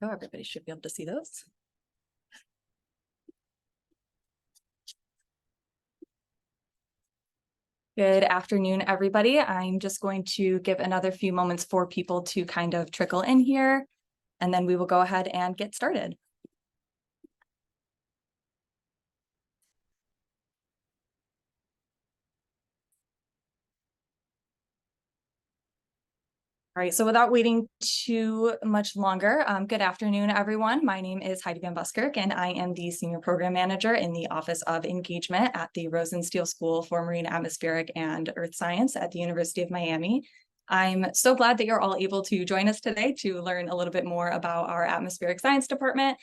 go. Everybody should be able to see those. Good afternoon, everybody. I'm just going to give another few moments for people to kind of trickle in here, and then we will go ahead and get started. All right, so without waiting too much longer, good afternoon, everyone. My name is Heidi Van Buskirk, and I am the Senior Program Manager in the Office of Engagement at the Rosenstiel School for Marine Atmospheric and Earth Science at the University of Miami. I'm so glad that you're all able to join us today to learn a little bit more about our Atmospheric Science Department.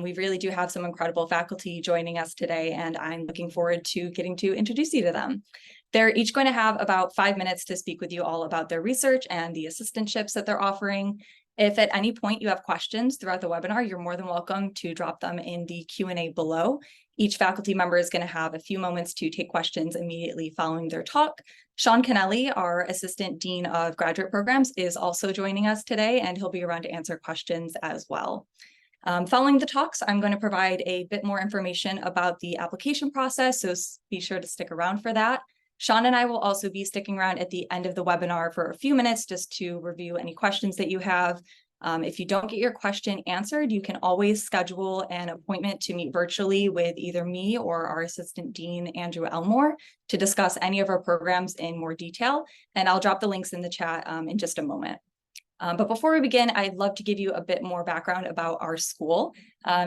We really do have some incredible faculty joining us today, and I'm looking forward to getting to introduce you to them. They're each going to have about 5 minutes to speak with you all about their research and the assistantships that they're offering. If at any point you have questions throughout the webinar, you're more than welcome to drop them in the Q&A below. Each faculty member is going to have a few moments to take questions immediately following their talk. Sean Kennelly, our Assistant Dean of Graduate Programs, is also joining us today, and he'll be around to answer questions as well. Following the talks, I'm going to provide a bit more information about the application process, so be sure to stick around for that. Sean and I will also be sticking around at the end of the webinar for a few minutes just to review any questions that you have. If you don't get your question answered, you can always schedule an appointment to meet virtually with either me or our Assistant Dean, Andrew Elmore, to discuss any of our programs in more detail. And I'll drop the links in the chat in just a moment. But before we begin, I'd love to give you a bit more background about our school.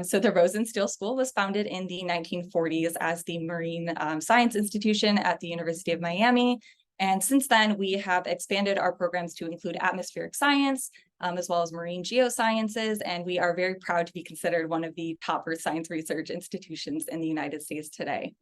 So the Rosenstiel School was founded in the 1940s as the Marine Science Institution at the University of Miami. And since then, we have expanded our programs to include atmospheric science, as well as marine geosciences. And we are very proud to be considered one of the top earth science research institutions in the United States today.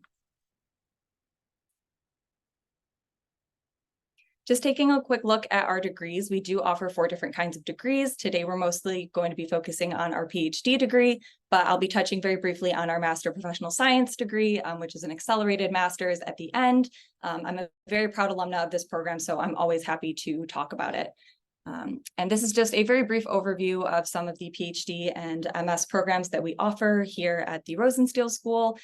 Just taking a quick look at our degrees, we do offer 4 different kinds of degrees. Today, we're mostly going to be focusing on our PhD degree, but I'll be touching very briefly on our Master of Professional Science degree, which is an accelerated master's at the end. I'm a very proud alumna of this program, so I'm always happy to talk about it. And this is just a very brief overview of some of the PhD and MS programs that we offer here at the Rosenstiel School.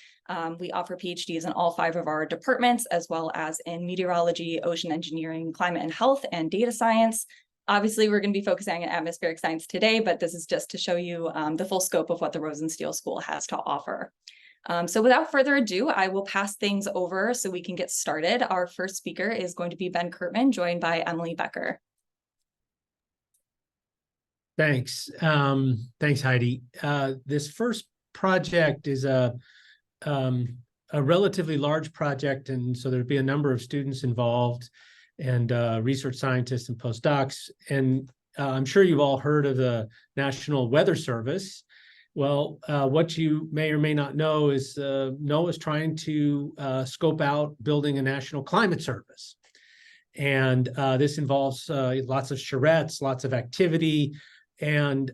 We offer PhDs in all 5 of our departments, as well as in meteorology, ocean engineering, climate and health, and data science. Obviously, we're going to be focusing on atmospheric science today, but this is just to show you the full scope of what the Rosenstiel School has to offer. So without further ado, I will pass things over so we can get started. Our first speaker is going to be Ben Kurtman, joined by Emily Becker. Thanks. Thanks, Heidi. This first project is a relatively large project, and so there'd be a number of students involved and research scientists and postdocs. And I'm sure you've all heard of the National Weather Service. Well, what you may or may not know is NOAA is trying to scope out building a national climate service. And this involves lots of charrettes, lots of activity. And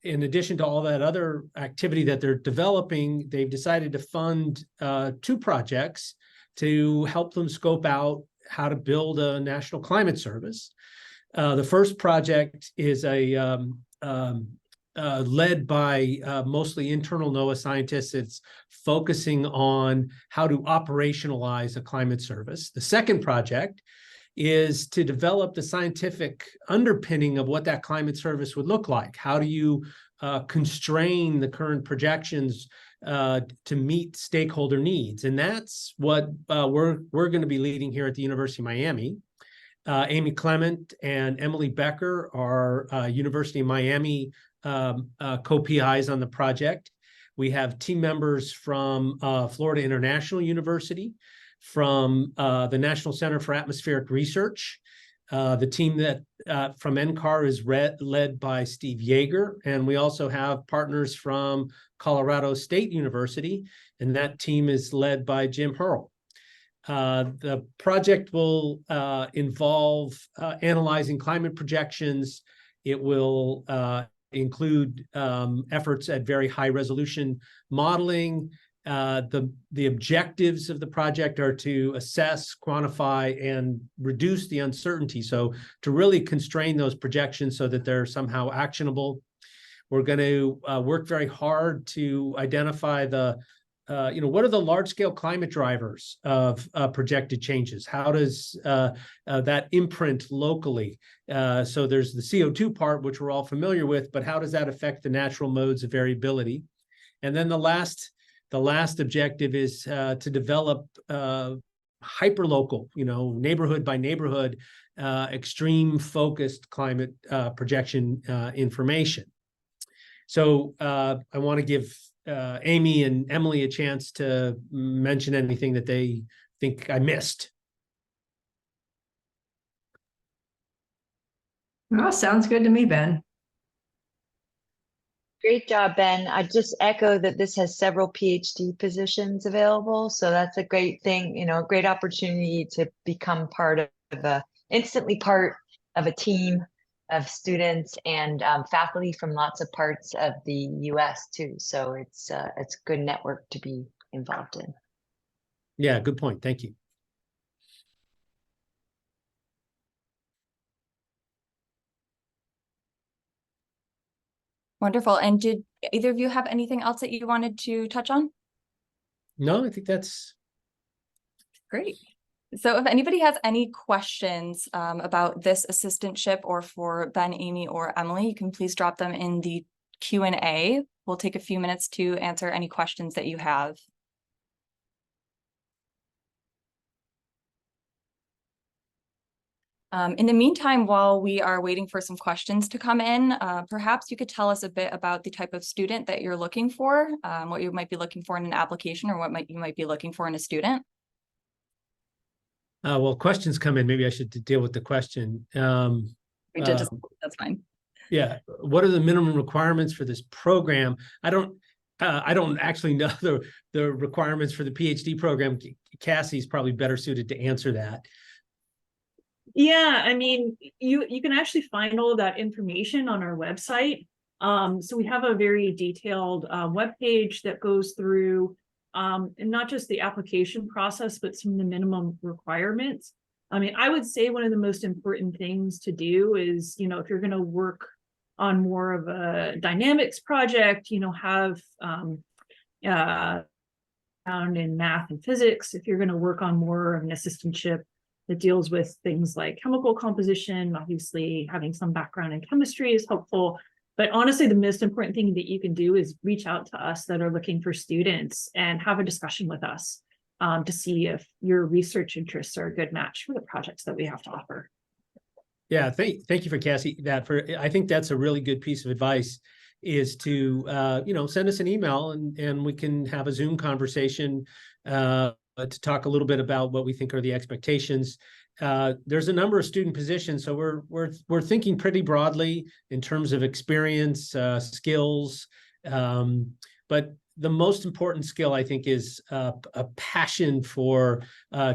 in addition to all that other activity that they're developing, they've decided to fund 2 projects to help them scope out how to build a national climate service. The first project is led by mostly internal NOAA scientists. It's focusing on how to operationalize a climate service. The second project is to develop the scientific underpinning of what that climate service would look like. How do you constrain the current projections to meet stakeholder needs? And that's what we're going to be leading here at the University of Miami. Amy Clement and Emily Becker are University of Miami co-PIs on the project. We have team members from Florida International University, from the National Center for Atmospheric Research. The team that from NCAR is led by Steve Yeager, and we also have partners from Colorado State University, and that team is led by Jim Hurl. The project will involve analyzing climate projections. It will include efforts at very high resolution modeling. The objectives of the project are to assess, quantify, and reduce the uncertainty. So to really constrain those projections so that they're somehow actionable. We're going to work very hard to identify what are the large-scale climate drivers of projected changes? How does that imprint locally? So there's the CO2 part, which we're all familiar with, but how does that affect the natural modes of variability? And then the last objective is to develop hyperlocal, neighborhood by neighborhood, extreme focused climate projection information. So I want to give Amy and Emily a chance to mention anything that they think I missed. Oh, sounds good to me, Ben. Great job, Ben. I just echo that this has several PhD positions available. So that's a great thing, a great opportunity to become instantly part of a team of students and faculty from lots of parts of the US too. So it's a good network to be involved in. Yeah, good point. Thank you. Wonderful. And did either of you have anything else that you wanted to touch on? No, I think that's great. So if anybody has any questions about this assistantship or for Ben, Amy, or Emily, you can please drop them in the Q&A. We'll take a few minutes to answer any questions that you have. In the meantime, while we are waiting for some questions to come in, perhaps you could tell us a bit about the type of student that you're looking for, what you might be looking for in an application, or what you might be looking for in a student. Well, questions come in. Maybe I should deal with the question. We did just, that's fine. Yeah. What are the minimum requirements for this program? I don't actually know the requirements for the PhD program. Cassie's probably better suited to answer that. Yeah, I mean, you can actually find all of that information on our website. So we have a very detailed webpage that goes through and not just the application process, but some of the minimum requirements. I mean, I would say one of the most important things to do is, if you're going to work on more of a dynamics project, have found in math and physics. If you're going to work on more of an assistantship that deals with things like chemical composition, obviously having some background in chemistry is helpful. But honestly, the most important thing that you can do is reach out to us that are looking for students and have a discussion with us to see if your research interests are a good match for the projects that we have to offer. Yeah, thank you for Cassie. I think that's a really good piece of advice, is to send us an email and we can have a Zoom conversation to talk a little bit about what we think are the expectations. There's a number of student positions, so we're thinking pretty broadly in terms of experience, skills, but the most important skill, I think, is a passion for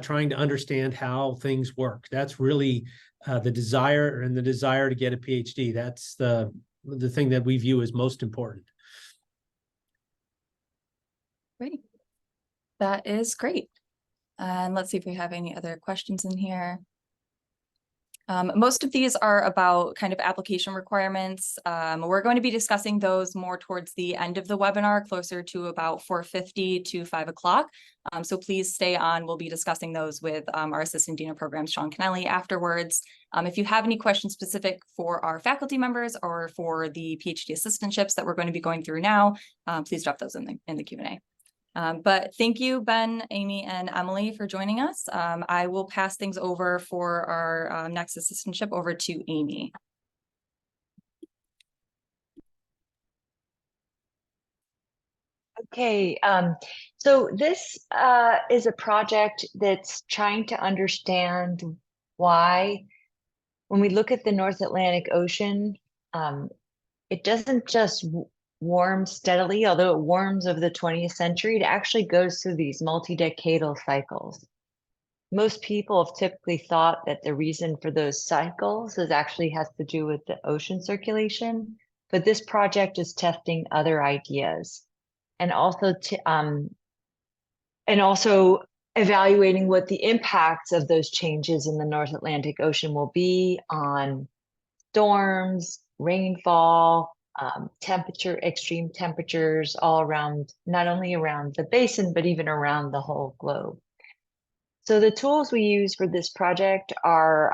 trying to understand how things work. That's really the desire to get a PhD. That's the thing that we view as most important. Great. That is great. And let's see if we have any other questions in here. Most of these are about kind of application requirements. We're going to be discussing those more towards the end of the webinar, closer to about 4:50 to 5 o'clock. So please stay on. We'll be discussing those with our Assistant Dean of Programs, Sean Kennelly, afterwards. If you have any questions specific for our faculty members or for the PhD assistantships that we're going to be going through now, please drop those in the Q&A. But thank you, Ben, Amy, and Emily for joining us. I will pass things over for our next assistantship over to Amy. Okay, so this is a project that's trying to understand why, when we look at the North Atlantic Ocean, it doesn't just warm steadily, although it warms over the 20th century. It actually goes through these multi-decadal cycles. Most people have typically thought that the reason for those cycles actually has to do with the ocean circulation, but this project is testing other ideas, and also evaluating what the impacts of those changes in the North Atlantic Ocean will be on storms, rainfall, extreme temperatures all around, not only around the basin, but even around the whole globe. So the tools we use for this project are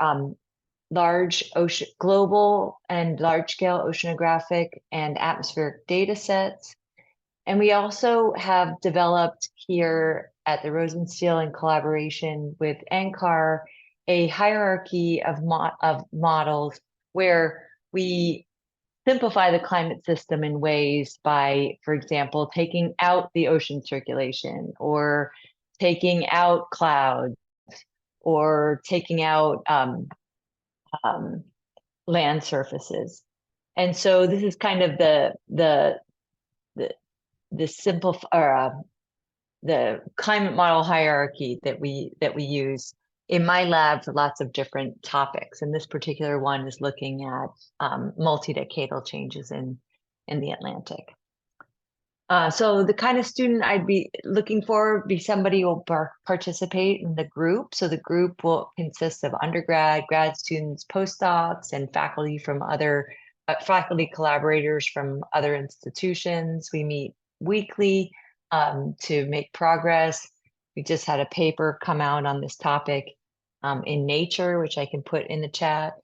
global and large-scale oceanographic and atmospheric data sets. And we also have developed here at the Rosenstiel in collaboration with NCAR a hierarchy of models where we simplify the climate system in ways by, for example, taking out the ocean circulation or taking out clouds or taking out land surfaces. And so this is kind of the climate model hierarchy that we use in my lab for lots of different topics. And this particular one is looking at multi-decadal changes in the Atlantic. So the kind of student I'd be looking for would be somebody who will participate in the group. So the group will consist of undergrad, grad students, postdocs, and faculty from other faculty collaborators from other institutions. We meet weekly to make progress. We just had a paper come out on this topic in Nature, which I can put in the chat.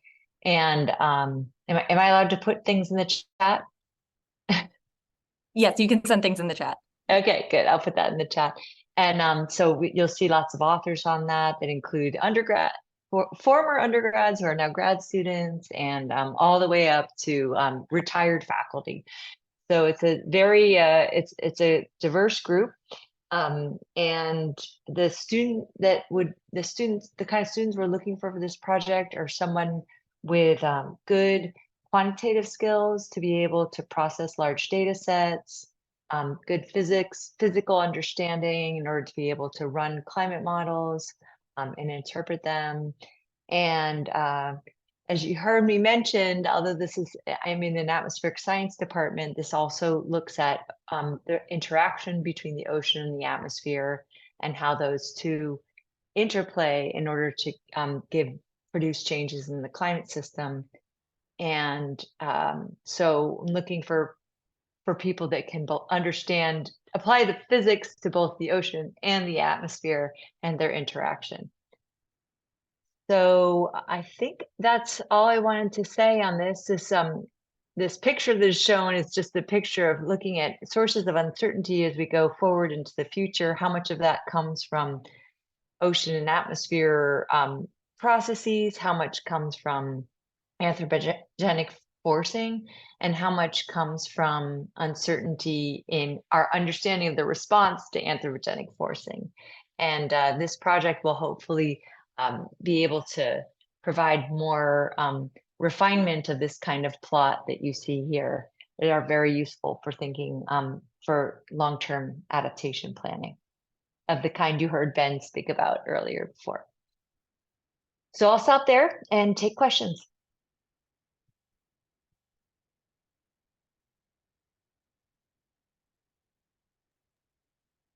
And am I allowed to put things in the chat? Yes, you can send things in the chat. Okay, good. I'll put that in the chat. And so you'll see lots of authors on that include former undergrads who are now grad students, and all the way up to retired faculty. So it's a very it's a diverse group. And the kind of students we're looking for this project are someone with good quantitative skills to be able to process large data sets, good physical understanding in order to be able to run climate models and interpret them. And as you heard me mention, although I'm in an atmospheric science department, this also looks at the interaction between the ocean and the atmosphere and how those two interplay in order to produce changes in the climate system. And so I'm looking for people that can both apply the physics to both the ocean and the atmosphere and their interaction. So I think that's all I wanted to say on this. This picture that is shown is just a picture of looking at sources of uncertainty as we go forward into the future. How much of that comes from ocean and atmosphere processes, how much comes from anthropogenic forcing, and how much comes from uncertainty in our understanding of the response to anthropogenic forcing. And this project will hopefully be able to provide more refinement of this kind of plot that you see here that are very useful for thinking for long-term adaptation planning of the kind you heard Ben speak about earlier before. So I'll stop there and take questions.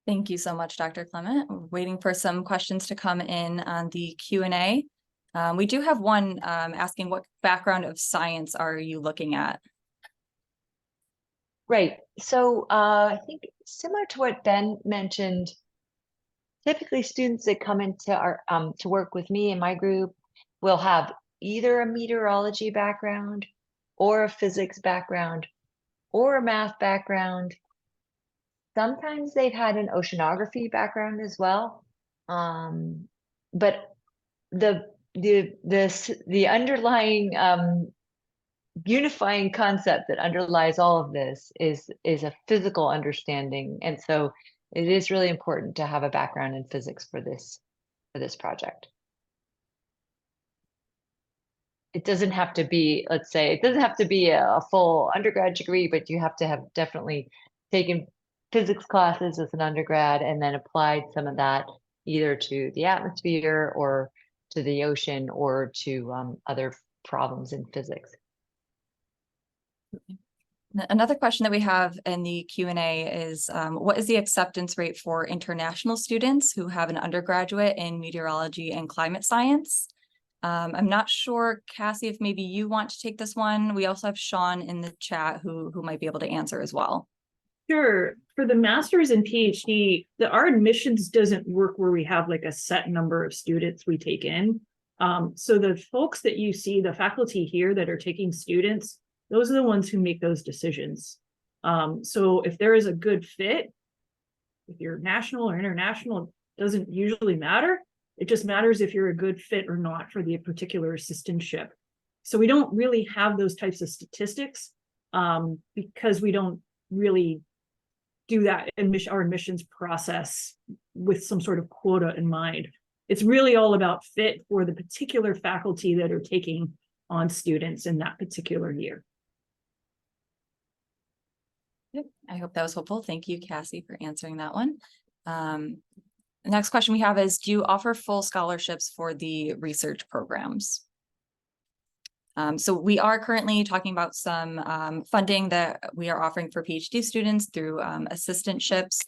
Thank you so much, Dr. Clement. We're waiting for some questions to come in on the Q&A. We do have one asking, what background of science are you looking at? Right. So I think similar to what Ben mentioned, typically students that come into our to work with me in my group will have either a meteorology background or a physics background or a math background. Sometimes they've had an oceanography background as well. But the underlying unifying concept that underlies all of this is a physical understanding. And so it is really important to have a background in physics for this project. It doesn't have to be, let's say, it doesn't have to be a full undergrad degree, but you have to have definitely taken physics classes as an undergrad and then applied some of that either to the atmosphere or to the ocean or to other problems in physics. Another question that we have in the Q&A is, what is the acceptance rate for international students who have an undergraduate in meteorology and climate science? I'm not sure, Cassie, if maybe you want to take this one. We also have Sean in the chat who might be able to answer as well. Sure. For the master's and PhD, our admissions doesn't work where we have like a set number of students we take in. So the folks that you see, the faculty here that are taking students, those are the ones who make those decisions. So if there is a good fit, if you're national or international, it doesn't usually matter. It just matters if you're a good fit or not for the particular assistantship. So we don't really have those types of statistics because we don't really do that in our admissions process with some sort of quota in mind. It's really all about fit for the particular faculty that are taking on students in that particular year. Yep, I hope that was helpful. Thank you, Cassie, for answering that one. The next question we have is, do you offer full scholarships for the research programs? So we are currently talking about some funding that we are offering for PhD students through assistantships.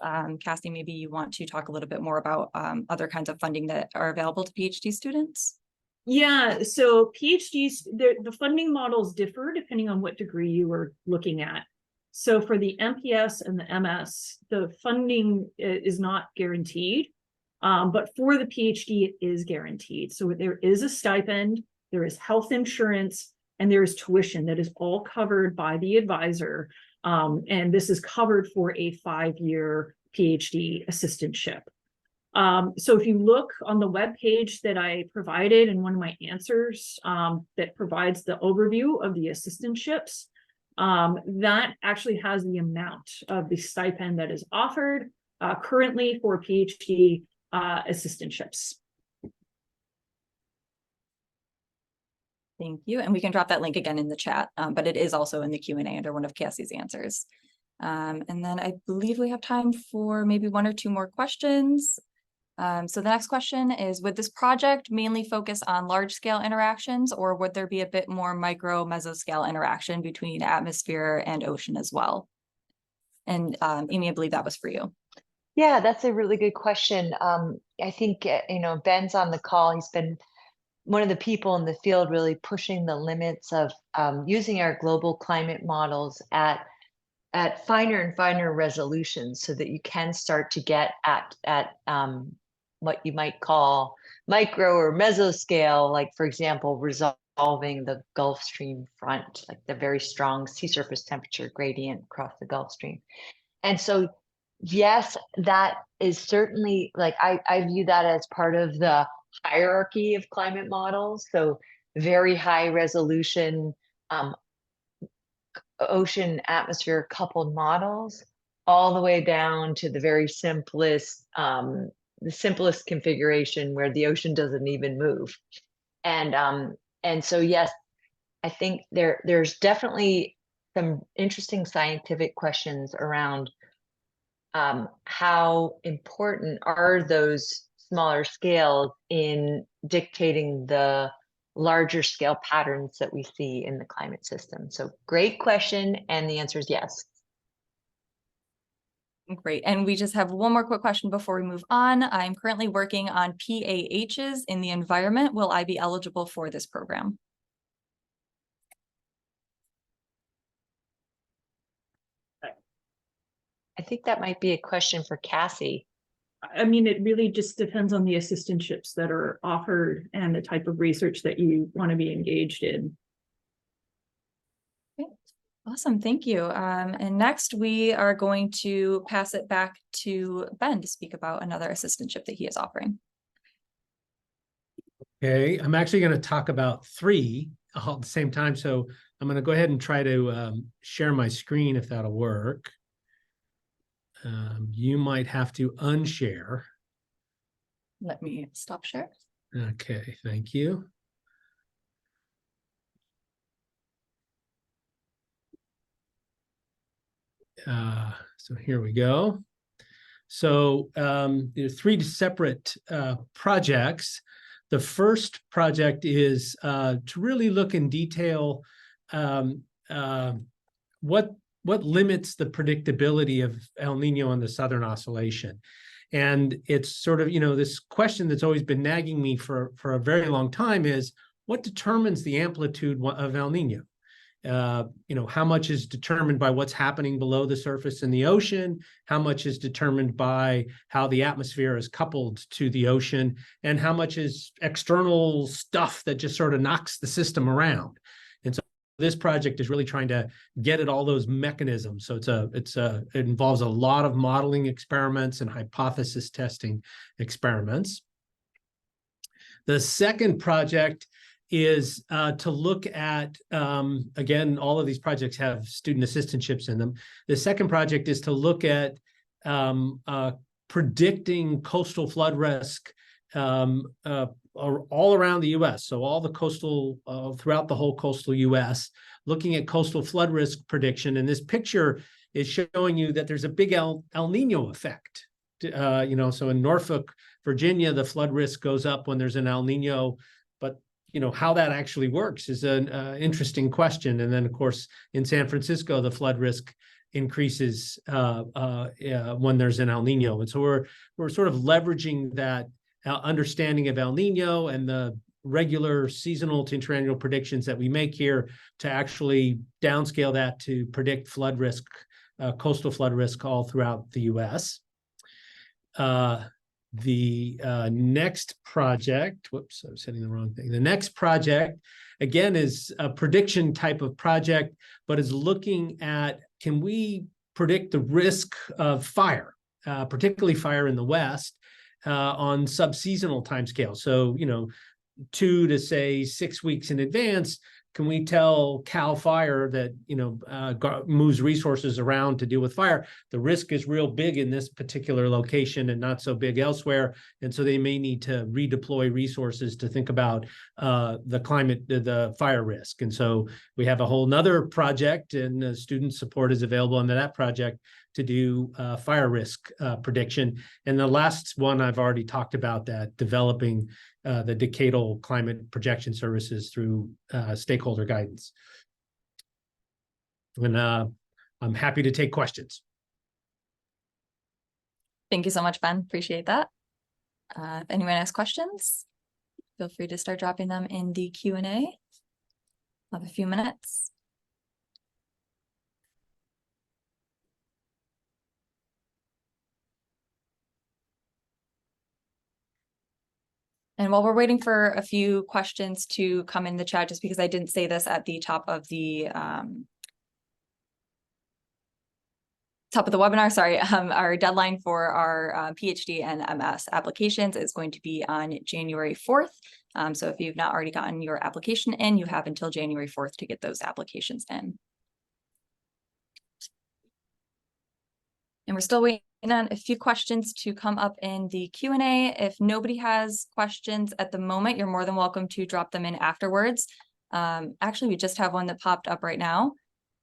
Cassie, maybe you want to talk a little bit more about other kinds of funding that are available to PhD students? Yeah, so PhDs, the funding models differ depending on what degree you are looking at. So for the MPS and the MS, the funding is not guaranteed, but for the PhD, it is guaranteed. So there is a stipend, there is health insurance, and there is tuition that is all covered by the advisor. And this is covered for a 5-year PhD assistantship. So if you look on the webpage that I provided in one of my answers that provides the overview of the assistantships, that actually has the amount of the stipend that is offered currently for PhD assistantships. Thank you. And we can drop that link again in the chat, but it is also in the Q&A under one of Cassie's answers. And then I believe we have time for maybe 1 or 2 more questions. So the next question is, would this project mainly focus on large scale interactions, or would there be a bit more micro mesoscale interaction between atmosphere and ocean as well? And Amy, I believe that was for you. Yeah, that's a really good question. I think, Ben's on the call. He's been one of the people in the field really pushing the limits of using our global climate models at finer and finer resolutions so that you can start to get at what you might call micro or mesoscale, like, for example, resolving the Gulf Stream front, like the very strong sea surface temperature gradient across the Gulf Stream. And so, yes, that is certainly, like, I view that as part of the hierarchy of climate models. So very high resolution ocean atmosphere coupled models, all the way down to the very simplest, the simplest configuration where the ocean doesn't even move. And so, yes, I think there's definitely some interesting scientific questions around how important are those smaller scales in dictating the larger scale patterns that we see in the climate system. So great question. And the answer is yes. Great. And we just have one more quick question before we move on. I'm currently working on PAHs in the environment. Will I be eligible for this program? I think that might be a question for Cassie. I mean, it really just depends on the assistantships that are offered and the type of research that you want to be engaged in. Okay. Awesome, thank you. And next we are going to pass it back to Ben to speak about another assistantship that he is offering. Okay, I'm actually going to talk about 3 all at the same time. So I'm going to go ahead and try to share my screen if that'll work. You might have to unshare. Let me stop share. Okay, thank you. So here we go. So there's 3 separate projects. The first project is to really look in detail what limits the predictability of El Nino and the Southern Oscillation. And it's sort of, this question that's always been nagging me for a very long time is, what determines the amplitude of El Nino? How much is determined by what's happening below the surface in the ocean? How much is determined by how the atmosphere is coupled to the ocean? And how much is external stuff that just sort of knocks the system around? And so this project is really trying to get at all those mechanisms. So it involves a lot of modeling experiments and hypothesis testing experiments. The second project is to look at, again, all of these projects have student assistantships in them. The second project is to look at predicting coastal flood risk all around the U.S. So all the coastal, throughout the whole coastal U.S., looking at coastal flood risk prediction. And this picture is showing you that there's a big El Nino effect. So in Norfolk, Virginia, the flood risk goes up when there's an El Nino, but how that actually works is an interesting question. And then, of course, in San Francisco, the flood risk increases when there's an El Nino. And so we're sort of leveraging that understanding of El Nino and the regular seasonal to interannual predictions that we make here to actually downscale that to predict flood risk, coastal flood risk all throughout the U.S. The next project, whoops, I was hitting the wrong thing. The next project, again, is a prediction type of project, but is looking at, can we predict the risk of fire, particularly fire in the West, on subseasonal timescale? So, 2 to say 6 weeks in advance, can we tell CAL FIRE that, moves resources around to deal with fire? The risk is real big in this particular location and not so big elsewhere. And so they may need to redeploy resources to think about the fire risk. And so we have a whole nother project, and student support is available under that project to do fire risk prediction. And the last one I've already talked about, that developing the decadal climate projection services through stakeholder guidance. And I'm happy to take questions. Thank you so much, Ben. Appreciate that. If anyone has questions, feel free to start dropping them in the Q&A. Have a few minutes. And while we're waiting for a few questions to come in the chat, just because I didn't say this at the top of the webinar, sorry, our deadline for our PhD and MS applications is going to be on January 4th. So if you've not already gotten your application in, you have until January 4th to get those applications in. And we're still waiting on a few questions to come up in the Q&A. If nobody has questions at the moment, you're more than welcome to drop them in afterwards. Actually, we just have one that popped up right now.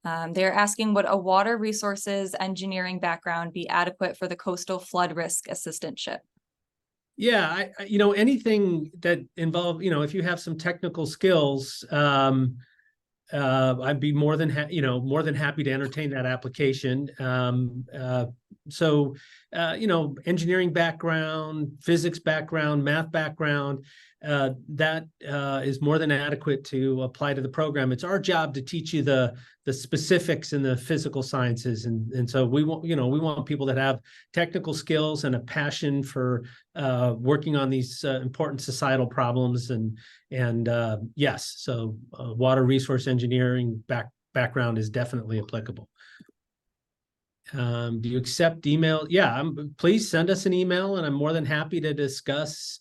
They're asking, would a water resources engineering background be adequate for the coastal flood risk assistantship? Yeah, anything that involve, if you have some technical skills, I'd be more than happy to entertain that application. Engineering background, physics background, math background, that is more than adequate to apply to the program. It's our job to teach you the specifics in the physical sciences, and so we want people that have technical skills and a passion for working on these important societal problems. And yes, so water resource engineering background is definitely applicable. Do you accept email? Yeah, please send us an email, and I'm more than happy to discuss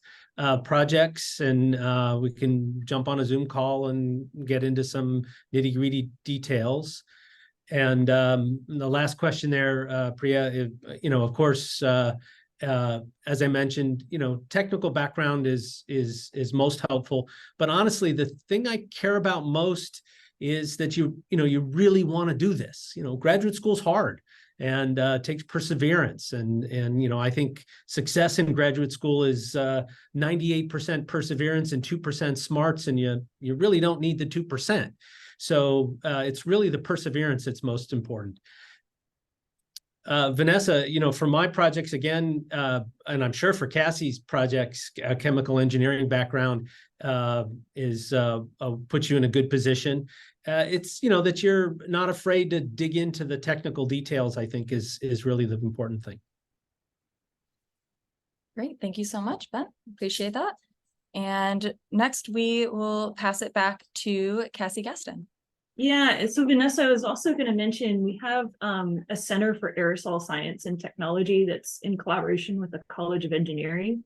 projects, and we can jump on a Zoom call and get into some nitty-gritty details. And the last question there, Priya, of course, as I mentioned, technical background is most helpful. But honestly, the thing I care about most is that you really want to do this. Graduate school's hard and takes perseverance. And I think success in graduate school is 98% perseverance and 2% smarts, and you really don't need the 2%. So it's really the perseverance that's most important. Vanessa, for my projects again, and I'm sure for Cassie's projects, chemical engineering background puts you in a good position. It's, that you're not afraid to dig into the technical details, I think is really the important thing. Great. Thank you so much, Ben. Appreciate that. And next we will pass it back to Cassie Gaston. Yeah, so Vanessa, I was also going to mention we have a Center for Aerosol Science and Technology that's in collaboration with the College of Engineering.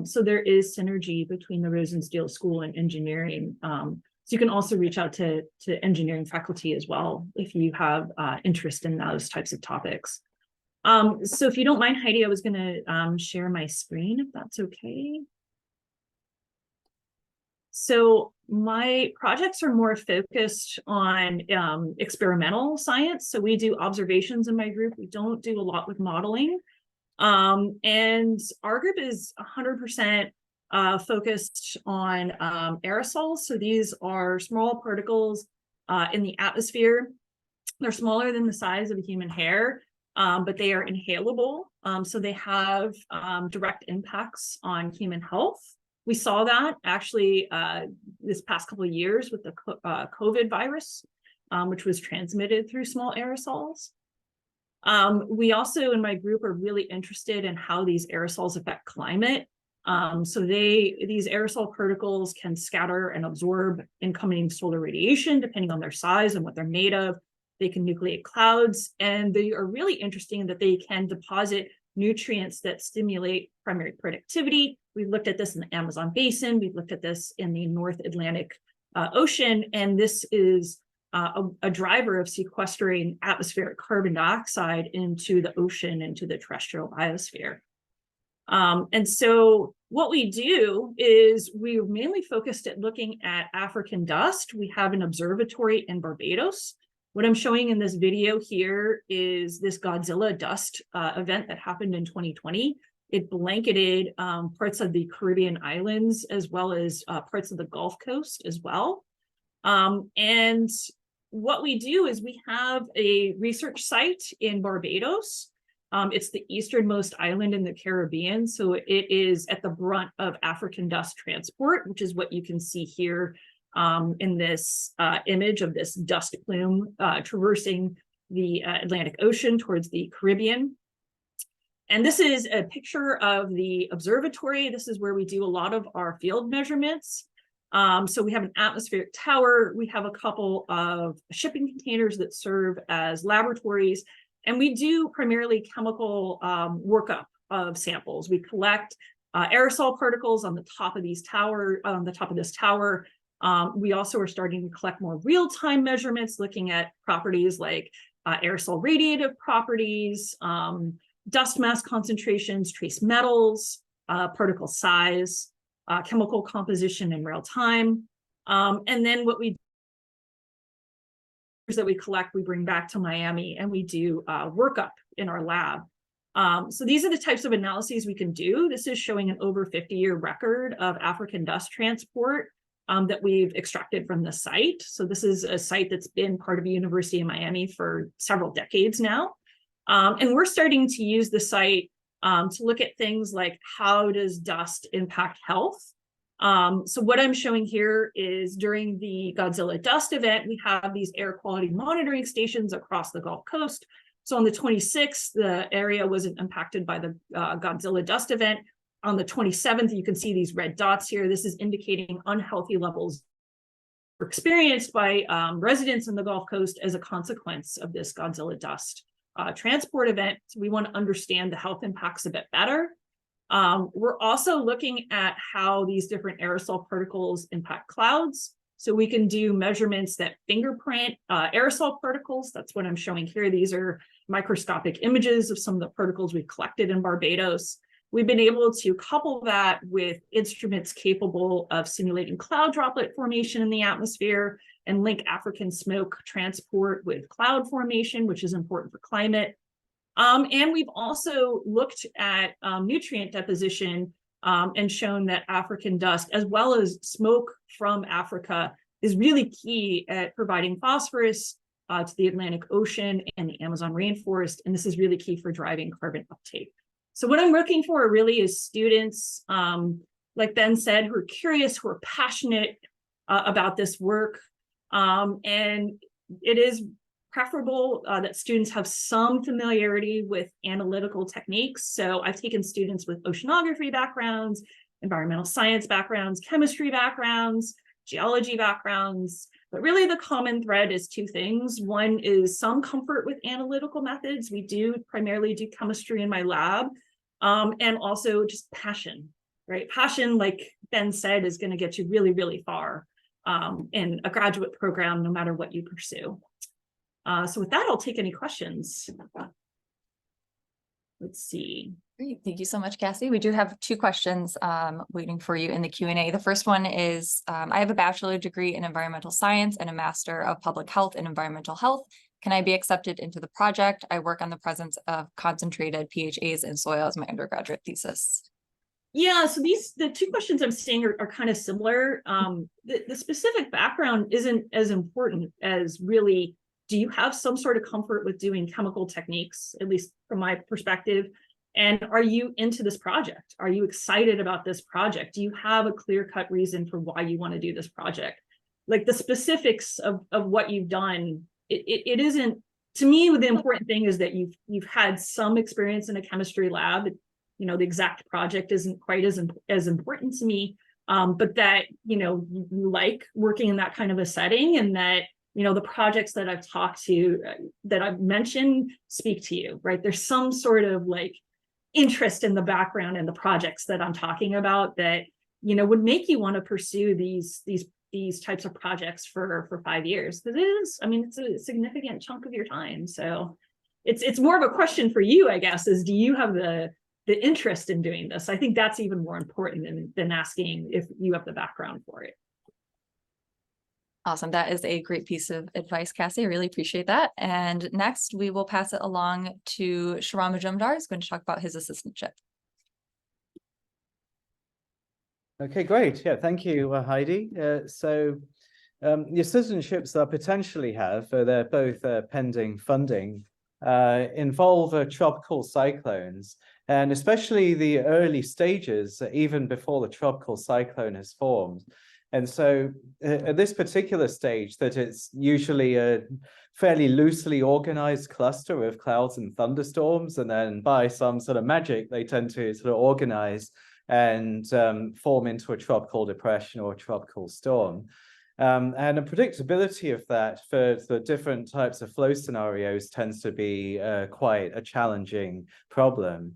So there is synergy between the Rosenstiel School and engineering. So you can also reach out to engineering faculty as well if you have interest in those types of topics. So if you don't mind, Heidi, I was going to share my screen if that's okay. So my projects are more focused on experimental science. So we do observations in my group. We don't do a lot with modeling. And our group is 100% focused on aerosols. So these are small particles in the atmosphere. They're smaller than the size of a human hair, but they are inhalable. So they have direct impacts on human health. We saw that actually this past couple of years with the COVID virus, which was transmitted through small aerosols. We also in my group are really interested in how these aerosols affect climate. So these aerosol particles can scatter and absorb incoming solar radiation depending on their size and what they're made of. They can nucleate clouds, and they are really interesting in that they can deposit nutrients that stimulate primary productivity. We've looked at this in the Amazon basin. We've looked at this in the North Atlantic Ocean, and this is a driver of sequestering atmospheric carbon dioxide into the ocean, into the terrestrial biosphere. And so what we do is we're mainly focused at looking at African dust. We have an observatory in Barbados. What I'm showing in this video here is this Godzilla dust event that happened in 2020. It blanketed parts of the Caribbean islands as well as parts of the Gulf Coast as well. And what we do is we have a research site in Barbados. It's the easternmost island in the Caribbean. So it is at the brunt of African dust transport, which is what you can see here in this image of this dust plume traversing the Atlantic Ocean towards the Caribbean. And this is a picture of the observatory. This is where we do a lot of our field measurements. So we have an atmospheric tower. We have a couple of shipping containers that serve as laboratories. And we do primarily chemical workup of samples. We collect aerosol particles on the top of this tower. We also are starting to collect more real-time measurements, looking at properties like aerosol radiative properties, dust mass concentrations, trace metals, particle size, chemical composition in real time. And then what we do is that we collect, we bring back to Miami, and we do workup in our lab. So these are the types of analyses we can do. This is showing an over 50-year record of African dust transport that we've extracted from the site. So this is a site that's been part of the University of Miami for several decades now. And we're starting to use the site to look at things like how does dust impact health? So what I'm showing here is during the Godzilla dust event, we have these air quality monitoring stations across the Gulf Coast. So on the 26th, the area wasn't impacted by the Godzilla dust event. On the 27th, you can see these red dots here. This is indicating unhealthy levels were experienced by residents in the Gulf Coast as a consequence of this Godzilla dust transport event. So we want to understand the health impacts a bit better. We're also looking at how these different aerosol particles impact clouds. So we can do measurements that fingerprint aerosol particles. That's what I'm showing here. These are microscopic images of some of the particles we collected in Barbados. We've been able to couple that with instruments capable of simulating cloud droplet formation in the atmosphere and link African smoke transport with cloud formation, which is important for climate. And we've also looked at nutrient deposition and shown that African dust, as well as smoke from Africa, is really key at providing phosphorus to the Atlantic Ocean and the Amazon rainforest. And this is really key for driving carbon uptake. So what I'm looking for really is students, like Ben said, who are curious, who are passionate about this work. And it is preferable that students have some familiarity with analytical techniques. So I've taken students with oceanography backgrounds, environmental science backgrounds, chemistry backgrounds, geology backgrounds, but really the common thread is two things. One is some comfort with analytical methods. We do primarily do chemistry in my lab, and also just passion, right? Passion, like Ben said, is going to get you really, really far in a graduate program, no matter what you pursue. So with that, I'll take any questions. Let's see. Great. Thank you so much, Cassie. We do have two questions waiting for you in the Q&A. The first one is, I have a bachelor degree in environmental science and a master of public health and environmental health. Can I be accepted into the project? I work on the presence of concentrated PHAs in soil as my undergraduate thesis. Yeah, so the two questions I'm seeing are kind of similar. The specific background isn't as important as really, do you have some sort of comfort with doing chemical techniques, at least from my perspective? And are you into this project? Are you excited about this project? Do you have a clear-cut reason for why you want to do this project? Like the specifics of what you've done, it isn't, to me, the important thing is that you've had some experience in a chemistry lab. You know, the exact project isn't quite as important to me, but that, you know, you like working in that kind of a setting, and that, you know, the projects that I've talked to, that I've mentioned, speak to you, right? There's some sort of like interest in the background and the projects that I'm talking about that, you know, would make you want to pursue these types of projects for 5 years. Because it is, I mean, it's a significant chunk of your time. So it's more of a question for you, I guess, is do you have the interest in doing this? I think that's even more important than asking if you have the background for it. Awesome. That is a great piece of advice, Cassie. I really appreciate that. And next, we will pass it along to Sharon Majumdar, who's going to talk about his assistantship. Okay, great. Yeah, thank you, Heidi. The assistantships that I potentially have, they're both pending funding, involve tropical cyclones, and especially the early stages, even before the tropical cyclone has formed. And so at this particular stage, that it's usually a fairly loosely organized cluster of clouds and thunderstorms, and then by some sort of magic, they tend to sort of organize and form into a tropical depression or a tropical storm. And the predictability of that for the different types of flow scenarios tends to be quite a challenging problem.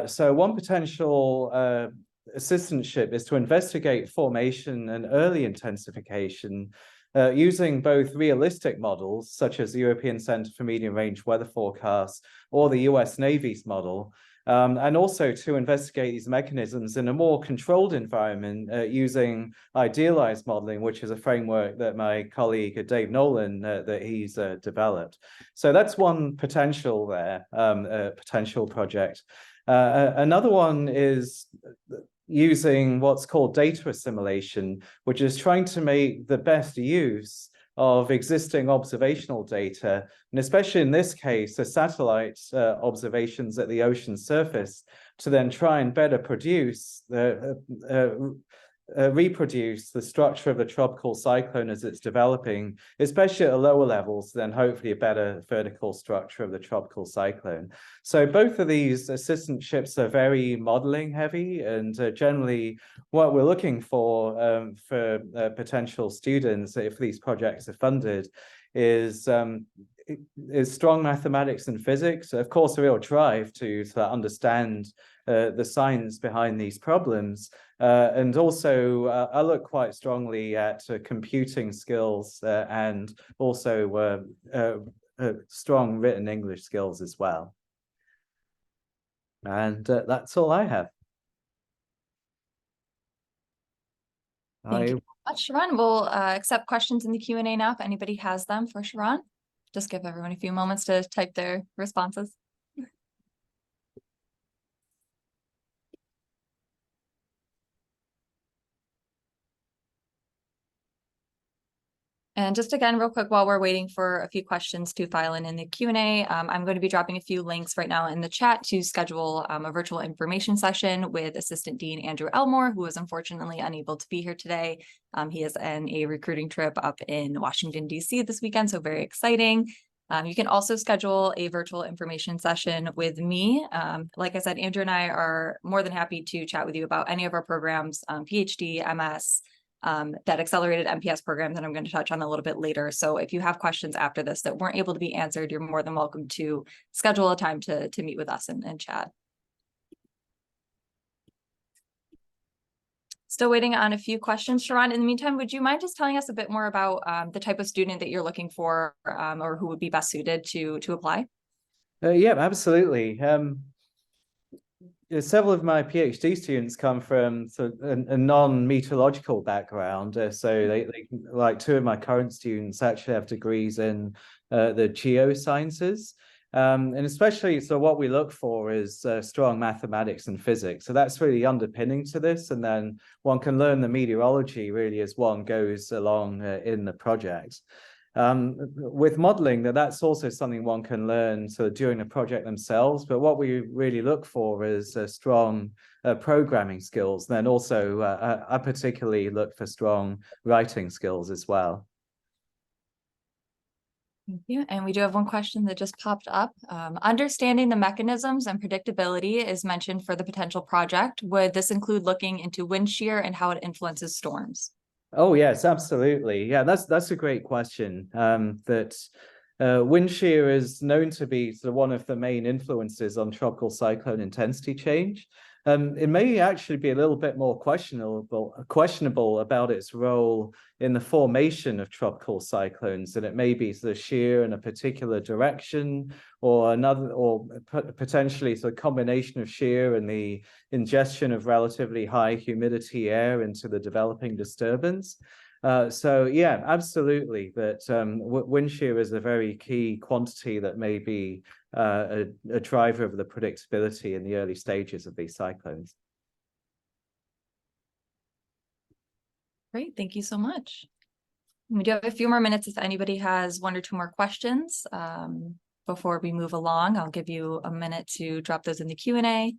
So one potential assistantship is to investigate formation and early intensification using both realistic models, such as the European Centre for Medium Range Weather Forecasts or the US Navy's model, and also to investigate these mechanisms in a more controlled environment using idealized modeling, which is a framework that my colleague Dave Nolan that he's developed. So that's one potential there, potential project. Another one is using what's called data assimilation, which is trying to make the best use of existing observational data, and especially in this case, the satellite observations at the ocean surface, to then try and better reproduce the structure of the tropical cyclone as it's developing, especially at the lower levels, then hopefully a better vertical structure of the tropical cyclone. So both of these assistantships are very modeling heavy, and generally what we're looking for potential students, if these projects are funded, is strong mathematics and physics. Of course, a real drive to understand the science behind these problems. And also, I look quite strongly at computing skills and also strong written English skills as well. And that's all I have. Thank you very much, Sharon. We'll accept questions in the Q&A now if anybody has them for Sharon. Just give everyone a few moments to type their responses. And just again, real quick, while we're waiting for a few questions to file in the Q&A, I'm going to be dropping a few links right now in the chat to schedule a virtual information session with Assistant Dean Andrew Elmore, who is unfortunately unable to be here today. He is on a recruiting trip up in Washington, D.C. this weekend, so very exciting. You can also schedule a virtual information session with me. Like I said, Andrew and I are more than happy to chat with you about any of our programs, PhD, MS, that accelerated MPS program that I'm going to touch on a little bit later. So if you have questions after this that weren't able to be answered, you're more than welcome to schedule a time to meet with us and chat. Still waiting on a few questions, Sharon. In the meantime, would you mind just telling us a bit more about the type of student that you're looking for, or who would be best suited to apply? Yeah, absolutely. Several of my PhD students come from sort of a non-meteorological background. So they, like two of my current students actually have degrees in the geosciences. And especially, so what we look for is strong mathematics and physics. So that's really underpinning to this. And then one can learn the meteorology really as one goes along in the project. With modeling, that's also something one can learn sort of during the project themselves. But what we really look for is strong programming skills. And then also, I particularly look for strong writing skills as well. Thank you. And we do have one question that just popped up. Understanding the mechanisms and predictability is mentioned for the potential project. Would this include looking into wind shear and how it influences storms? Oh, yes, absolutely. Yeah, that's a great question. Wind shear is known to be sort of one of the main influences on tropical cyclone intensity change. It may actually be a little bit more questionable about its role in the formation of tropical cyclones, and it may be sort of shear in a particular direction, or another, or potentially sort of combination of shear and the ingestion of relatively high humidity air into the developing disturbance. So yeah, absolutely. That wind shear is a very key quantity that may be a driver of the predictability in the early stages of these cyclones. Great, thank you so much. We do have a few more minutes if anybody has one or two more questions. Before we move along, I'll give you a minute to drop those in the Q&A.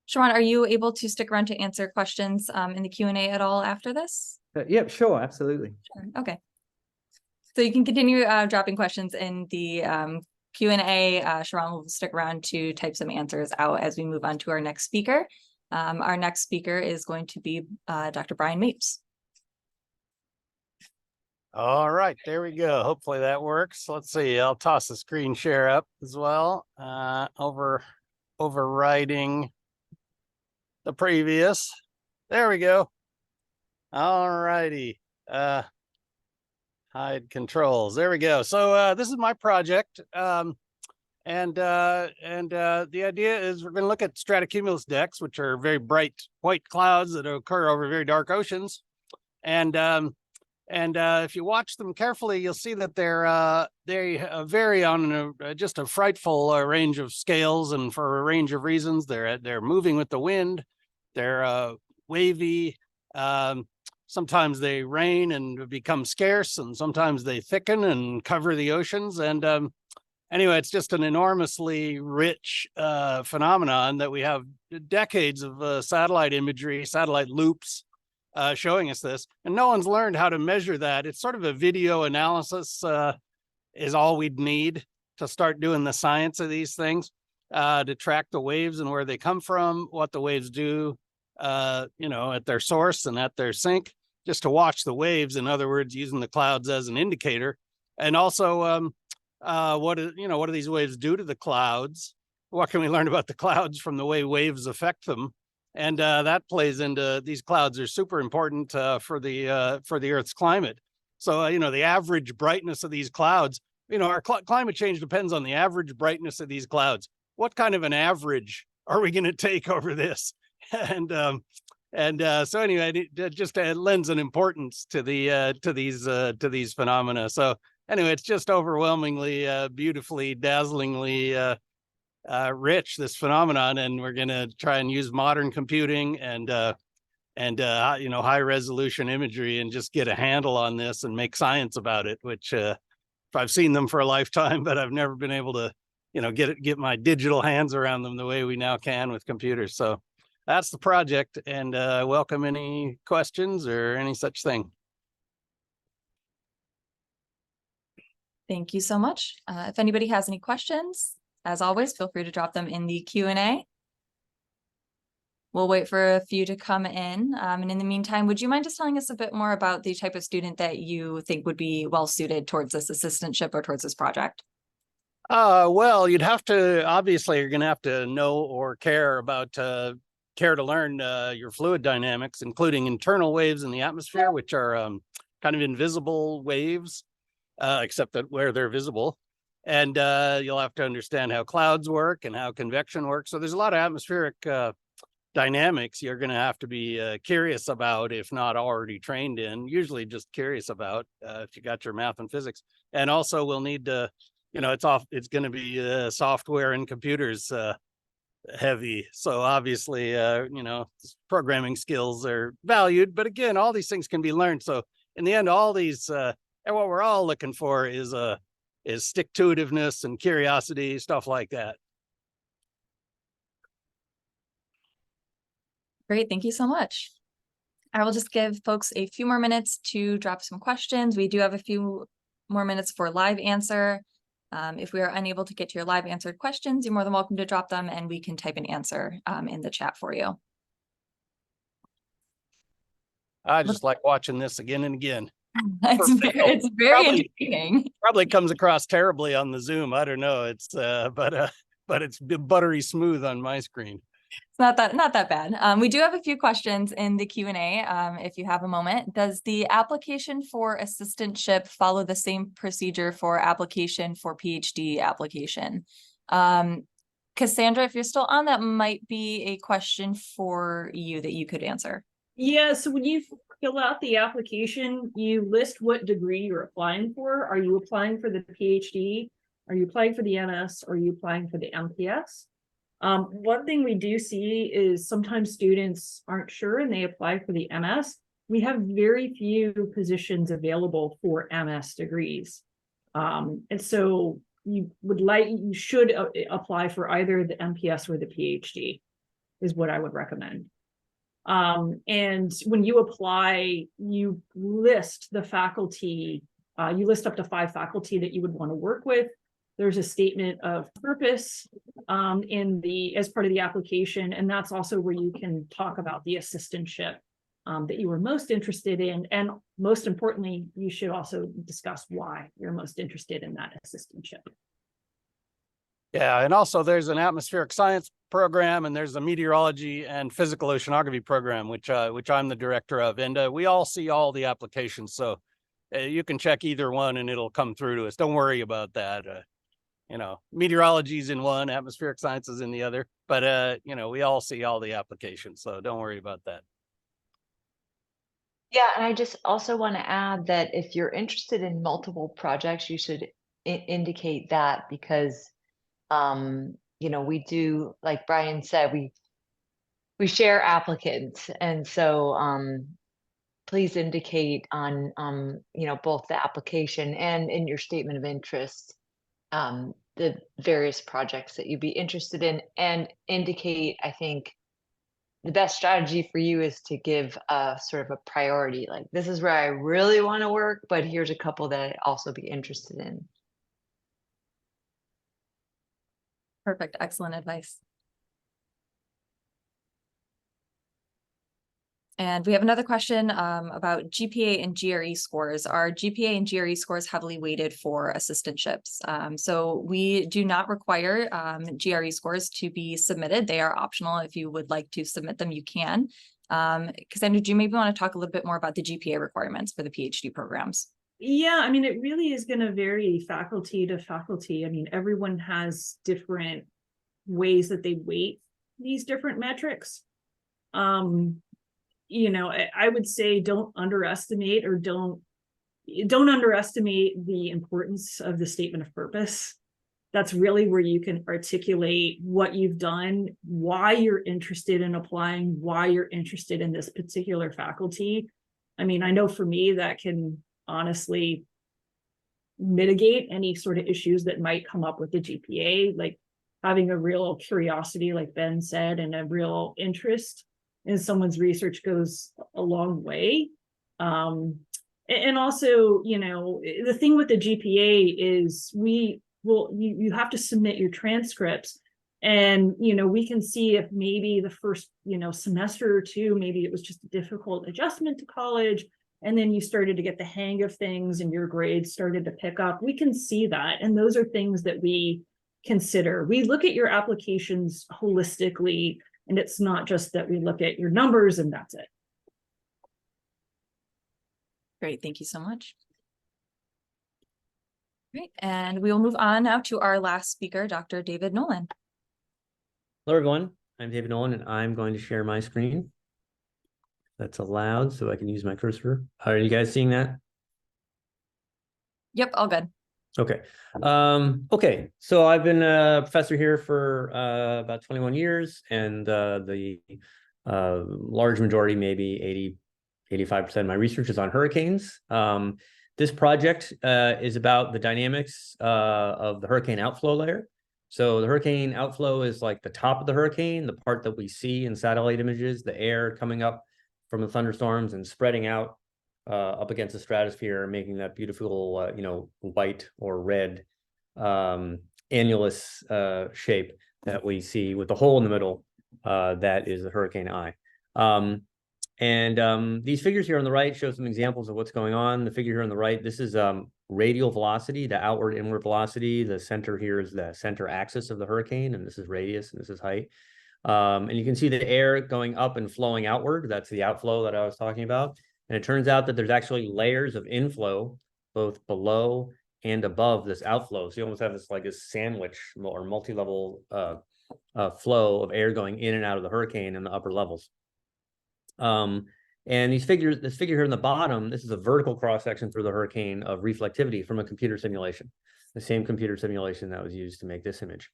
Sharon, are you able to stick around to answer questions in the Q&A at all after this? Yep, sure, absolutely. Sure. Okay. So you can continue dropping questions in the Q&A. Sharon will stick around to type some answers out as we move on to our next speaker. Our next speaker is going to be Dr. Brian Mapes. All right, there we go. Hopefully that works. Let's see. I'll toss the screen share up as well. Overriding the previous. There we go. All righty. Hide controls. There we go. So this is my project. The idea is we're going to look at stratocumulus decks, which are very bright white clouds that occur over very dark oceans. And if you watch them carefully, you'll see that they vary on just a frightful range of scales, and for a range of reasons. They're moving with the wind. They're wavy. Sometimes they rain and become scarce, and sometimes they thicken and cover the oceans. And anyway, it's just an enormously rich phenomenon that we have decades of satellite imagery, satellite loops showing us this, and no one's learned how to measure that. It's sort of a video analysis is all we'd need to start doing the science of these things, to track the waves and where they come from, what the waves do, at their source and at their sink, just to watch the waves. In other words, using the clouds as an indicator. And also, what do these waves do to the clouds? What can we learn about the clouds from the way waves affect them? And that plays into, these clouds are super important for the Earth's climate. So, the average brightness of these clouds, our climate change depends on the average brightness of these clouds. What kind of an average are we going to take over this? So anyway, it just lends an importance to these phenomena. So anyway, it's just overwhelmingly, beautifully, dazzlingly rich, this phenomenon, and we're going to try and use modern computing and you know, high resolution imagery and just get a handle on this and make science about it, which I've seen them for a lifetime, but I've never been able to, you know, get my digital hands around them the way we now can with computers. So that's the project, and I welcome any questions or any such thing. Thank you so much. If anybody has any questions, as always, feel free to drop them in the Q&A. We'll wait for a few to come in. And in the meantime, would you mind just telling us a bit more about the type of student that you think would be well suited towards this assistantship or towards this project? Well, you'd have to, obviously, you're going to have to know or care about, care to learn your fluid dynamics, including internal waves in the atmosphere, which are kind of invisible waves, except that where they're visible. And you'll have to understand how clouds work and how convection works. So there's a lot of atmospheric dynamics you're going to have to be curious about, if not already trained in, usually just curious about if you got your math and physics. And also we'll need to, you know, it's going to be software and computers heavy. So obviously, you know, programming skills are valued, but again, all these things can be learned. So in the end, all these, and what we're all looking for is stick-to-itiveness and curiosity, stuff like that. Great, thank you so much. I will just give folks a few more minutes to drop some questions. We do have a few more minutes for live answer. If we are unable to get to your live answered questions, you're more than welcome to drop them and we can type an answer in the chat for you. I just like watching this again and again. It's very entertaining. Probably comes across terribly on the Zoom. I don't know. It's but it's buttery smooth on my screen. It's not that bad. We do have a few questions in the Q&A. If you have a moment, does the application for assistantship follow the same procedure for application for PhD application? Cassandra, if you're still on, that might be a question for you that you could answer. Yeah, so when you fill out the application, you list what degree you're applying for. Are you applying for the PhD? Are you applying for the MS? Or are you applying for the MPS? One thing we do see is sometimes students aren't sure and they apply for the MS. We have very few positions available for MS degrees. And so you should apply for either the MPS or the PhD is what I would recommend. And when you apply, you list the faculty, you list up to 5 faculty that you would want to work with. There's a statement of purpose as part of the application, and that's also where you can talk about the assistantship that you were most interested in, and most importantly, you should also discuss why you're most interested in that assistantship. Yeah, and also there's an atmospheric science program, and there's a meteorology and physical oceanography program, which I'm the director of, and we all see all the applications, so you can check either one and it'll come through to us. Don't worry about that. You know, meteorology is in one, atmospheric science is in the other, but you know, we all see all the applications, so don't worry about that. Yeah, and I just also want to add that if you're interested in multiple projects, you should indicate that, because you know, we do, like Brian said, we share applicants, and so please indicate on you know, both the application and in your statement of interest the various projects that you'd be interested in, and indicate, I think the best strategy for you is to give a sort of a priority, like this is where I really want to work, but here's a couple that I'd also be interested in. Perfect, excellent advice. And we have another question about GPA and GRE scores. Are GPA and GRE scores heavily weighted for assistantships? So we do not require GRE scores to be submitted. They are optional. If you would like to submit them, you can. Cassandra, do you maybe want to talk a little bit more about the GPA requirements for the PhD programs? Yeah, I mean, it really is going to vary faculty to faculty. I mean, everyone has different ways that they weight these different metrics. You know, I would say don't underestimate the importance of the statement of purpose. that's really where you can articulate what you've done, why you're interested in applying, why you're interested in this particular faculty. I mean, I know for me that can honestly mitigate any sort of issues that might come up with the GPA, like having a real curiosity, like Ben said, and a real interest in someone's research goes a long way. And also, you know, the thing with the GPA is you have to submit your transcripts, and, you know, we can see if maybe the first, you know, semester or two, maybe it was just a difficult adjustment to college, and then you started to get the hang of things and your grades started to pick up. We can see that. And those are things that we consider. We look at your applications holistically, and it's not just that we look at your numbers and that's it. Great, thank you so much. Great, and we will move on now to our last speaker, Dr. David Nolan. Hello, everyone. I'm David Nolan, and I'm going to share my screen. That's allowed, so I can use my cursor. Are you guys seeing that? Yep, all good. Okay. Okay. So I've been a professor here for about 21 years, and the large majority, maybe 85% of my research is on hurricanes. This project is about the dynamics of the hurricane outflow layer. So the hurricane outflow is like the top of the hurricane, the part that we see in satellite images, the air coming up from the thunderstorms and spreading out up against the stratosphere, making that beautiful, you know, white or red annulus shape that we see with the hole in the middle. That is the hurricane eye. These figures here on the right show some examples of what's going on. The figure here on the right, this is radial velocity, the outward inward velocity. The center here is the center axis of the hurricane, and this is radius, and this is height. And you can see the air going up and flowing outward. That's the outflow that I was talking about. And it turns out that there's actually layers of inflow, both below and above this outflow. So you almost have this like a sandwich or multi-level flow of air going in and out of the hurricane in the upper levels. And this figure here in the bottom, this is a vertical cross-section through the hurricane of reflectivity from a computer simulation, the same computer simulation that was used to make this image.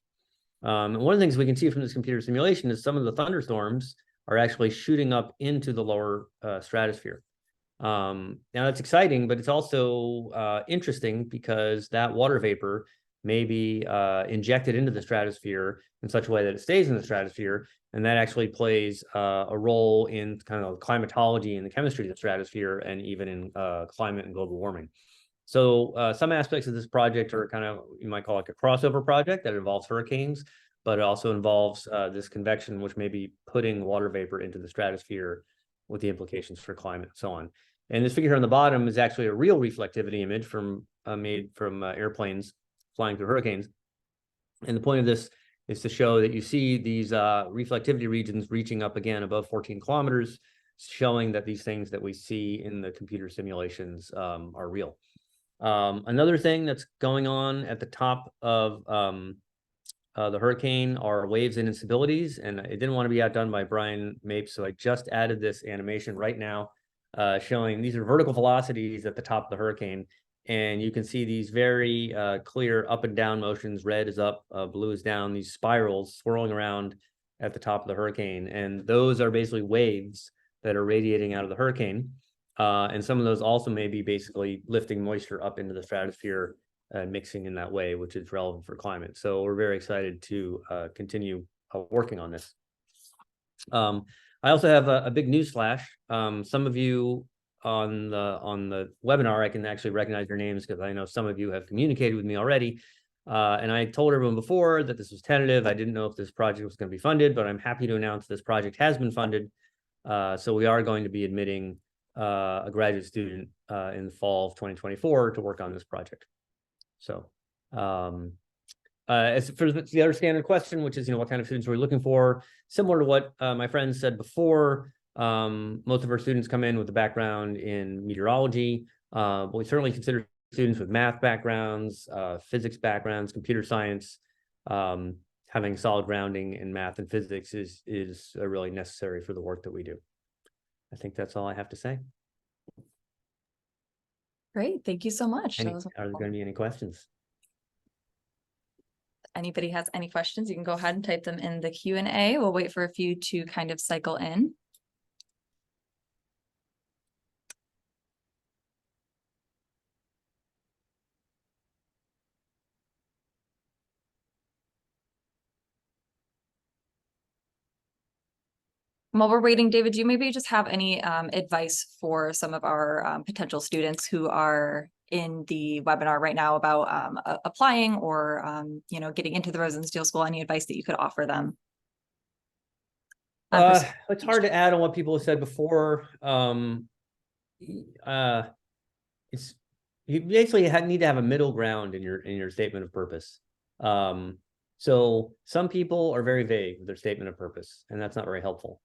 And one of the things we can see from this computer simulation is some of the thunderstorms are actually shooting up into the lower stratosphere. Now that's exciting, but it's also interesting because that water vapor may be injected into the stratosphere in such a way that it stays in the stratosphere, and that actually plays a role in kind of climatology and the chemistry of the stratosphere, and even in climate and global warming. So some aspects of this project are kind of, you might call it a crossover project that involves hurricanes, but it also involves this convection, which may be putting water vapor into the stratosphere with the implications for climate and so on. And this figure here on the bottom is actually a real reflectivity image from made from airplanes flying through hurricanes. And the point of this is to show that you see these reflectivity regions reaching up again above 14 kilometers, showing that these things that we see in the computer simulations are real. Another thing that's going on at the top of the hurricane are waves and instabilities, and it didn't want to be outdone by Brian Mapes, so I just added this animation right now showing these are vertical velocities at the top of the hurricane, and you can see these very clear up and down motions. Red is up, blue is down, these spirals swirling around at the top of the hurricane, and those are basically waves that are radiating out of the hurricane. And some of those also may be basically lifting moisture up into the stratosphere, mixing in that way, which is relevant for climate. So we're very excited to continue working on this. I also have a big news flash. Some of you on the webinar, I can actually recognize your names because I know some of you have communicated with me already. And I told everyone before that this was tentative. I didn't know if this project was going to be funded, but I'm happy to announce this project has been funded. So we are going to be admitting a graduate student in the fall of 2024 to work on this project. So as for the other standard question, which is, what kind of students are we looking for? Similar to what my friends said before, most of our students come in with a background in meteorology, but we certainly consider students with math backgrounds, physics backgrounds, computer science. Having solid grounding in math and physics is really necessary for the work that we do. I think that's all I have to say. Great, thank you so much. Are there going to be any questions? anybody has any questions, you can go ahead and type them in the Q&A. We'll wait for a few to kind of cycle in. While we're waiting, David, do you maybe just have any advice for some of our potential students who are in the webinar right now about applying or you know, getting into the Rosenstiel School? Any advice that you could offer them? It's hard to add on what people have said before. It's you basically need to have a middle ground in your statement of purpose. So some people are very vague with their statement of purpose, and that's not very helpful.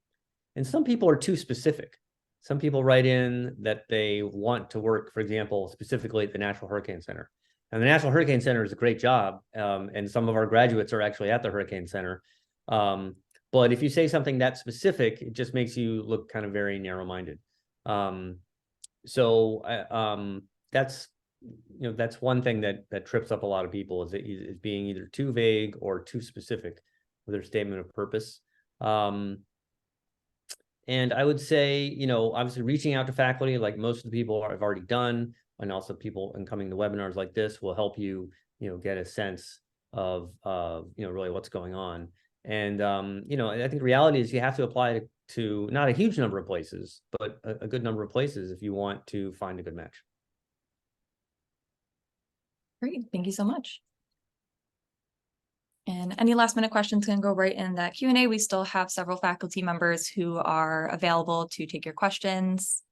And some people are too specific. Some people write in that they want to work, for example, specifically at the National Hurricane Center. And the National Hurricane Center is a great job, and some of our graduates are actually at the Hurricane Center. But if you say something that specific, it just makes you look kind of very narrow-minded. That's that's one thing that trips up a lot of people is being either too vague or too specific with their statement of purpose. And I would say, obviously reaching out to faculty, like most of the people have already done, and also people in coming to webinars like this will help you, get a sense of, really what's going on. And, I think the reality is you have to apply to not a huge number of places, but a good number of places if you want to find a good match. Great, thank you so much. And any last minute questions can go right in that Q&A. We still have several faculty members who are available to take your questions.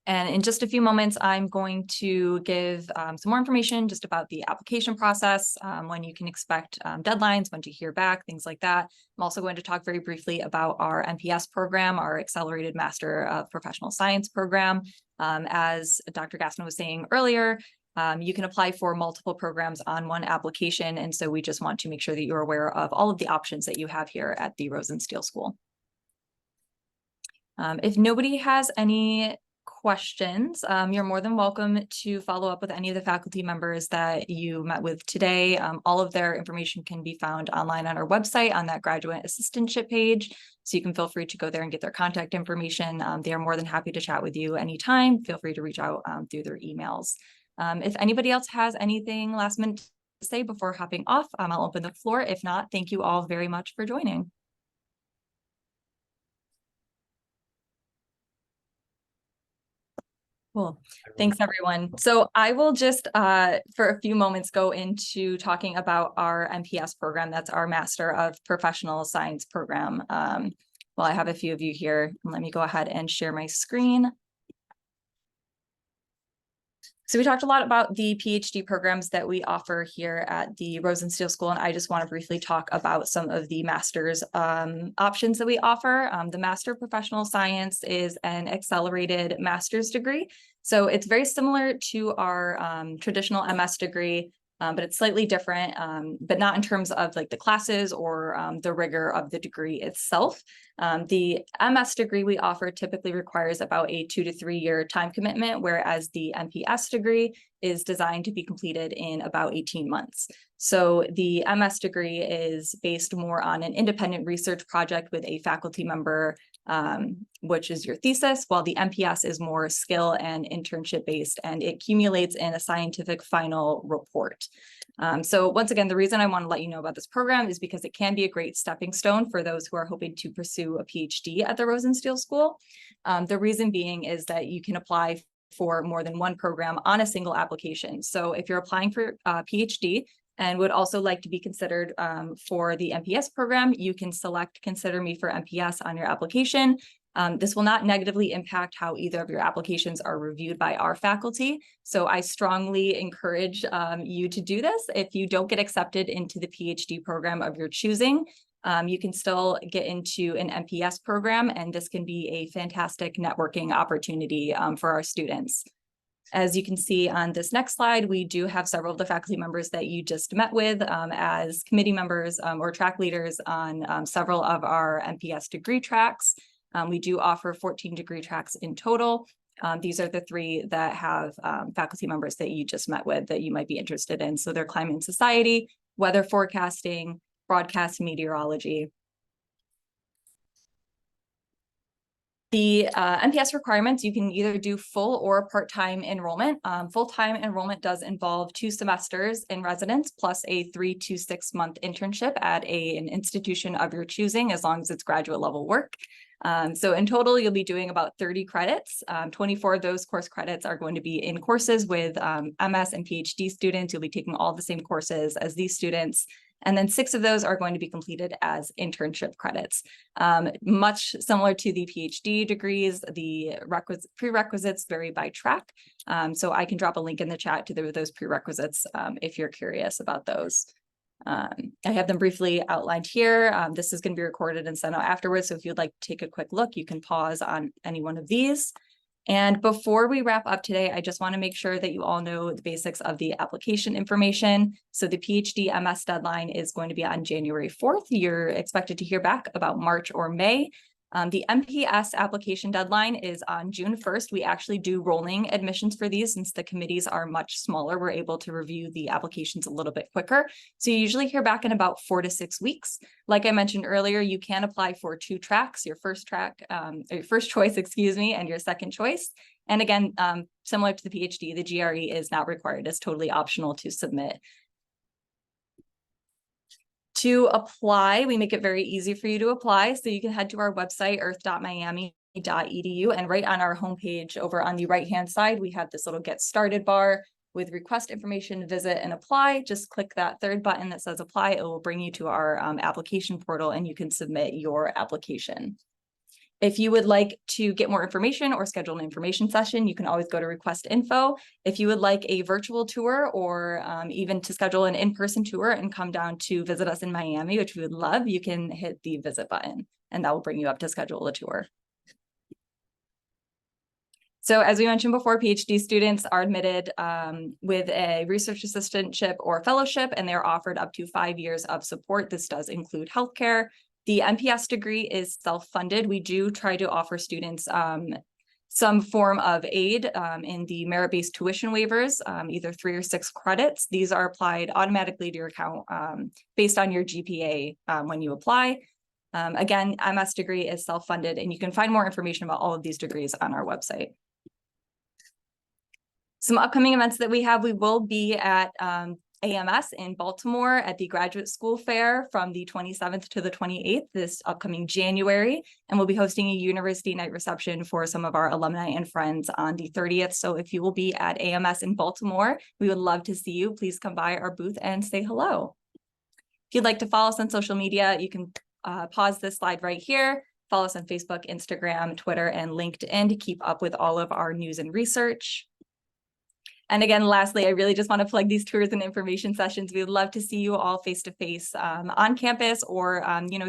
And in just a few moments, I'm going to give some more information just about the application process, when you can expect deadlines, when to hear back, things like that. I'm also going to talk very briefly about our MPS program, our Accelerated Master of Professional Science program. As Dr. Gassner was saying earlier, you can apply for multiple programs on one application. And so we just want to make sure that you're aware of all of the options that you have here at the Rosenstiel School. If nobody has any questions, you're more than welcome to follow up with any of the faculty members that you met with today. All of their information can be found online on our website on that graduate assistantship page. So you can feel free to go there and get their contact information. They are more than happy to chat with you anytime. Feel free to reach out through their emails. If anybody else has anything last minute to say before hopping off, I'll open the floor. If not, thank you all very much for joining. Cool. Thanks, everyone. So I will just, for a few moments, go into talking about our MPS program. That's our Master of Professional Science program. Well, I have a few of you here. Let me go ahead and share my screen. So we talked a lot about the PhD programs that we offer here at the Rosenstiel School, and I just want to briefly talk about some of the master's options that we offer. The Master of Professional Science is an accelerated master's degree. So it's very similar to our traditional MS degree, but it's slightly different, but not in terms of like the classes or the rigor of the degree itself. The MS degree we offer typically requires about a 2 to 3 year time commitment, whereas the MPS degree is designed to be completed in about 18 months. So the MS degree is based more on an independent research project with a faculty member, which is your thesis, while the MPS is more skill and internship based, and it accumulates in a scientific final report. So once again, the reason I want to let you know about this program is because it can be a great stepping stone for those who are hoping to pursue a PhD at the Rosenstiel School. The reason being is that you can apply for more than one program on a single application. So if you're applying for a PhD and would also like to be considered for the MPS program, you can select Consider Me for MPS on your application. This will not negatively impact how either of your applications are reviewed by our faculty. So I strongly encourage you to do this. If you don't get accepted into the PhD program of your choosing, you can still get into an MPS program, and this can be a fantastic networking opportunity for our students. As you can see on this next slide, we do have several of the faculty members that you just met with as committee members or track leaders on several of our MPS degree tracks. We do offer 14 degree tracks in total. These are the three that have faculty members that you just met with that you might be interested in. So they're climate and society, weather forecasting, broadcast meteorology. The MPS requirements, you can either do full or part-time enrollment. Full-time enrollment does involve 2 semesters in residence plus a 3 to 6 month internship at an institution of your choosing, as long as it's graduate level work. So in total, you'll be doing about 30 credits. 24 of those course credits are going to be in courses with MS and PhD students. You'll be taking all the same courses as these students. And then 6 of those are going to be completed as internship credits. Much similar to the PhD degrees, the prerequisites vary by track. So I can drop a link in the chat to those prerequisites if you're curious about those. I have them briefly outlined here. This is going to be recorded and sent out afterwards. So if you'd like to take a quick look, you can pause on any one of these. And before we wrap up today, I just want to make sure that you all know the basics of the application information. So the PhD MS deadline is going to be on January 4th. You're expected to hear back about March or May. The MPS application deadline is on June 1st. We actually do rolling admissions for these since the committees are much smaller. We're able to review the applications a little bit quicker. So you usually hear back in about 4 to 6 weeks. Like I mentioned earlier, you can apply for 2 tracks, your first track, your first choice, excuse me, and your second choice. And again, similar to the PhD, the GRE is not required. It's totally optional to submit. To apply, we make it very easy for you to apply. So you can head to our website, earth.miami.edu, and right on our homepage over on the right-hand side, we have this little get started bar with request information, visit, and apply. Just click that 3rd button that says apply. It will bring you to our application portal and you can submit your application. If you would like to get more information or schedule an information session, you can always go to request info. If you would like a virtual tour or even to schedule an in-person tour and come down to visit us in Miami, which we would love, you can hit the visit button and that will bring you up to schedule a tour. So as we mentioned before, PhD students are admitted with a research assistantship or fellowship, and they're offered up to 5 years of support. This does include healthcare. The MPS degree is self-funded. We do try to offer students some form of aid in the merit-based tuition waivers, either 3 or 6 credits. These are applied automatically to your account based on your GPA when you apply. Again, MS degree is self-funded, and you can find more information about all of these degrees on our website. Some upcoming events that we have, we will be at AMS in Baltimore at the Graduate School Fair from the 27th to the 28th this upcoming January. And we'll be hosting a university night reception for some of our alumni and friends on the 30th. So if you will be at AMS in Baltimore, we would love to see you. Please come by our booth and say hello. If you'd like to follow us on social media, you can pause this slide right here. Follow us on Facebook, Instagram, Twitter, and LinkedIn to keep up with all of our news and research. And again, lastly, I really just want to plug these tours and information sessions. We would love to see you all face-to-face on campus or,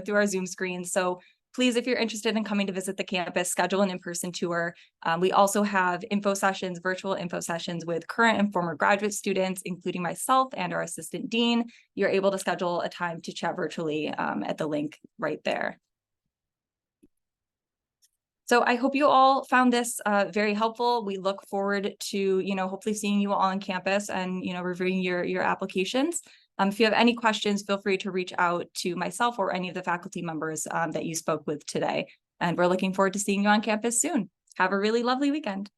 through our Zoom screens. So please, if you're interested in coming to visit the campus, schedule an in-person tour. We also have info sessions, virtual info sessions with current and former graduate students, including myself and our assistant dean. You're able to schedule a time to chat virtually at the link right there. So I hope you all found this very helpful. We look forward to, hopefully seeing you all on campus and, reviewing your applications. If you have any questions, feel free to reach out to myself or any of the faculty members that you spoke with today. And we're looking forward to seeing you on campus soon. Have a really lovely weekend.